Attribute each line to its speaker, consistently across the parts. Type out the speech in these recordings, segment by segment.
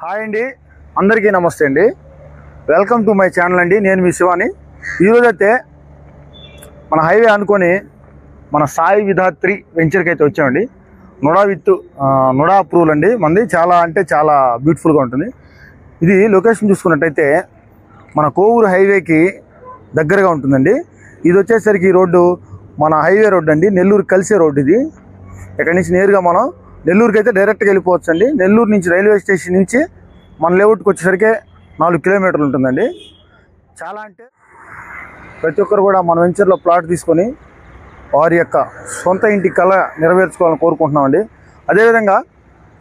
Speaker 1: Hi అండి, అందరికీ నమస్తే అండి. వెల్కమ్ టు మై ఛానల్ అండి. నేను మీ శివాని. ఈరోజైతే మన హైవే అనుకొని మన సాయి విధాత్రి వెంచర్కి అయితే వచ్చామండి. నుడా అప్రూవల్ అండి. మనది చాలా అంటే చాలా బ్యూటిఫుల్గా ఉంటుంది. ఇది లొకేషన్ చూసుకున్నట్టయితే మన కోవూరు హైవేకి దగ్గరగా ఉంటుందండి. ఇది వచ్చేసరికి ఈ రోడ్డు మన హైవే రోడ్డు అండి, నెల్లూరు కలిసే రోడ్డు. ఇది ఇక్కడి నుంచి నేరుగా మనం నెల్లూరుకి అయితే డైరెక్ట్గా వెళ్ళిపోవచ్చు అండి. నెల్లూరు నుంచి రైల్వే స్టేషన్ నుంచి మన లేఅవుట్కి వచ్చేసరికి 4 కిలోమీటర్లు ఉంటుందండి. చాలా అంటే ప్రతి ఒక్కరు కూడా మన వెంచర్లో ప్లాట్ తీసుకొని వారి యొక్క సొంత ఇంటి కళ నెరవేర్చుకోవాలని కోరుకుంటున్నామండి. అదేవిధంగా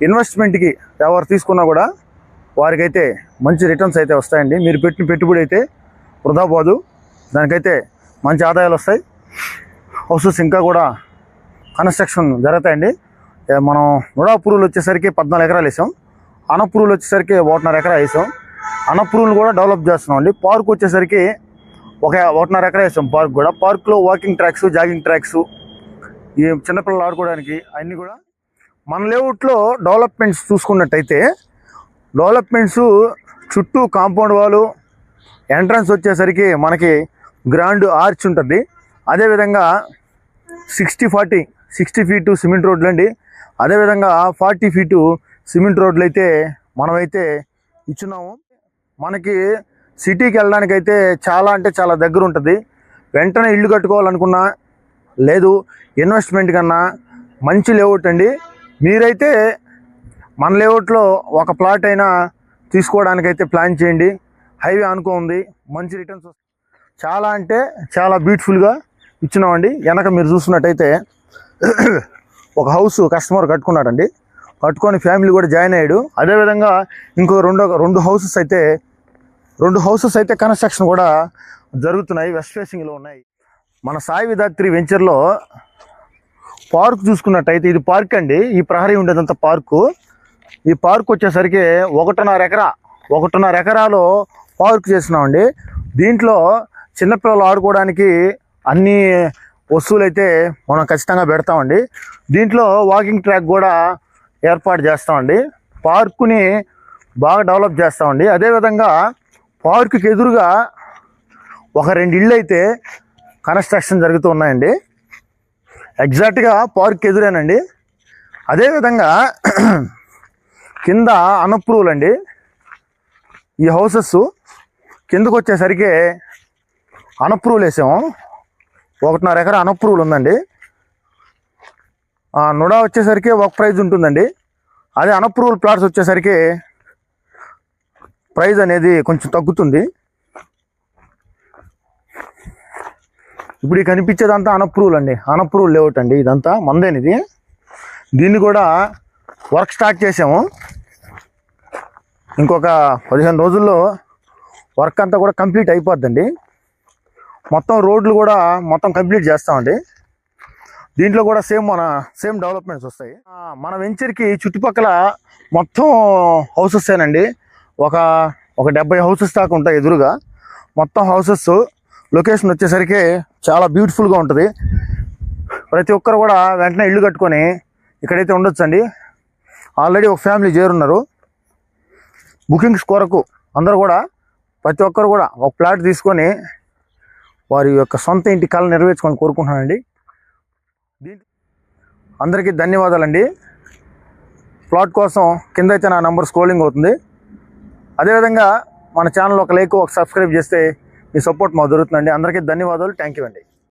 Speaker 1: ఇన్వెస్ట్మెంట్కి ఎవరు తీసుకున్నా కూడా వారికైతే మంచి రిటర్న్స్ అయితే వస్తాయండి. మీరు పెట్టిన పెట్టుబడి అయితే వృధా పోదు, దానికైతే మంచి ఆదాయాలు వస్తాయి. హౌసెస్ ఇంకా కూడా కన్స్ట్రక్షన్ జరుగుతాయండి. మనం నుడాపూరులు వచ్చేసరికి 14 ఎకరాలు వేసాం. అనపూరులు వచ్చేసరికి 1.5 ఎకరా వేసాం. అనపూరులు కూడా డెవలప్ చేస్తున్నాం అండి. పార్క్ వచ్చేసరికి 1.5 ఎకరా వేసాం. పార్క్ కూడా, పార్క్లో వాకింగ్ ట్రాక్స్, జాగింగ్ ట్రాక్స్, ఈ చిన్నపిల్లలు ఆడుకోవడానికి అన్నీ కూడా మన లేఅవుట్లో డెవలప్మెంట్స్ చూసుకున్నట్టయితే డెవలప్మెంట్స్ చుట్టూ కాంపౌండ్ వాలు, ఎంట్రన్స్ వచ్చేసరికి మనకి గ్రాండ్ ఆర్చ్ ఉంటుంది. అదేవిధంగా 60 ఫీటు సిమెంట్ రోడ్లు అండి. అదేవిధంగా 40 ఫీటు సిమెంట్ రోడ్లు అయితే మనమైతే ఇచ్చున్నాము. మనకి సిటీకి వెళ్ళడానికైతే చాలా అంటే చాలా దగ్గర ఉంటుంది. వెంటనే ఇల్లు కట్టుకోవాలనుకున్నా లేదు, ఇన్వెస్ట్మెంట్ కన్నా మంచి లేఅవుట్ అండి. మీరైతే మన లేఅవుట్లో ఒక ప్లాట్ అయినా తీసుకోవడానికైతే ప్లాన్ చేయండి. హైవే అనుకోండి, మంచి రిటర్న్స్ వస్తాయి. చాలా అంటే చాలా బ్యూటిఫుల్గా ఇచ్చినామండి. వెనక మీరు చూస్తున్నట్టయితే ఒక హౌస్ కస్టమర్ కట్టుకున్నాడండి. కట్టుకొని ఫ్యామిలీ కూడా జాయిన్ అయ్యాడు. అదేవిధంగా ఇంకో రెండు హౌసెస్ అయితే కన్స్ట్రక్షన్ కూడా జరుగుతున్నాయి, వెస్ట్ ఫేసింగ్లో ఉన్నాయి. మన సాయి విధాత్రి వెంచర్లో పార్క్ చూసుకున్నట్టయితే ఇది పార్క్ అండి. ఈ ప్రహరీ ఉండేదంతా పార్కు. ఈ పార్క్ వచ్చేసరికి 1.5 ఎకరాలో పార్క్ చేస్తున్నామండి. దీంట్లో చిన్నపిల్లలు ఆడుకోవడానికి అన్ని వస్తువులు అయితే మనం ఖచ్చితంగా పెడతామండి. దీంట్లో వాకింగ్ ట్రాక్ కూడా ఏర్పాటు చేస్తామండి. పార్కుని బాగా డెవలప్ చేస్తామండి. అదేవిధంగా పార్కుకి ఎదురుగా ఒక 2 ఇళ్ళు అయితే కన్స్ట్రక్షన్ జరుగుతూ ఉన్నాయండి. ఎగ్జాక్ట్గా పార్క్ ఎదురేనండి. అదేవిధంగా కింద అనప్రూవల్ అండి. ఈ హౌసెస్ కిందకు వచ్చేసరికి అనప్రూవల్ వేసాము. 1.5 ఎకరా అనప్రూవల్ ఉందండి. నుడా వచ్చేసరికి ఒక ప్రైజ్ ఉంటుందండి. అదే అనప్రూవల్ ప్లాట్స్ వచ్చేసరికి ప్రైజ్ అనేది కొంచెం తగ్గుతుంది. ఇప్పుడు ఈ కనిపించేదంతా అనప్రూవల్ అండి, అనప్రూవల్ లేఅవుట్ అండి. ఇదంతా మందేనిది. దీన్ని కూడా వర్క్ స్టార్ట్ చేసాము. ఇంకొక 15 రోజుల్లో వర్క్ అంతా కూడా కంప్లీట్ అయిపోద్దండి. మొత్తం రోడ్లు కూడా మొత్తం కంప్లీట్ చేస్తామండి. దీంట్లో కూడా సేమ్ డెవలప్మెంట్స్ వస్తాయి. మన వెంచర్కి చుట్టుపక్కల మొత్తం హౌసెసేనండి. ఒక 70 హౌసెస్ దాకా ఉంటాయి ఎదురుగా. మొత్తం హౌసెస్. లొకేషన్ వచ్చేసరికి చాలా బ్యూటిఫుల్గా ఉంటుంది. ప్రతి ఒక్కరు కూడా వెంటనే ఇల్లు కట్టుకొని ఇక్కడైతే ఉండొచ్చండి. ఆల్రెడీ ఒక ఫ్యామిలీ చేరున్నారు. బుకింగ్స్ కొరకు అందరూ కూడా ప్రతి ఒక్కరు కూడా ఒక ప్లాట్ తీసుకొని వారి యొక్క సొంత ఇంటి కళ నెరవేర్చుకొని కోరుకుంటున్నానండి. అందరికీ ధన్యవాదాలండి. ప్లాట్ కోసం కింద అయితే నా నంబర్ స్క్రోలింగ్ అవుతుంది. అదేవిధంగా మన ఛానల్ ఒక లైక్, ఒక సబ్స్క్రైబ్ చేస్తే మీ సపోర్ట్ మాకు దొరుకుతుందండి. అందరికీ ధన్యవాదాలు. థ్యాంక్ యూ అండి.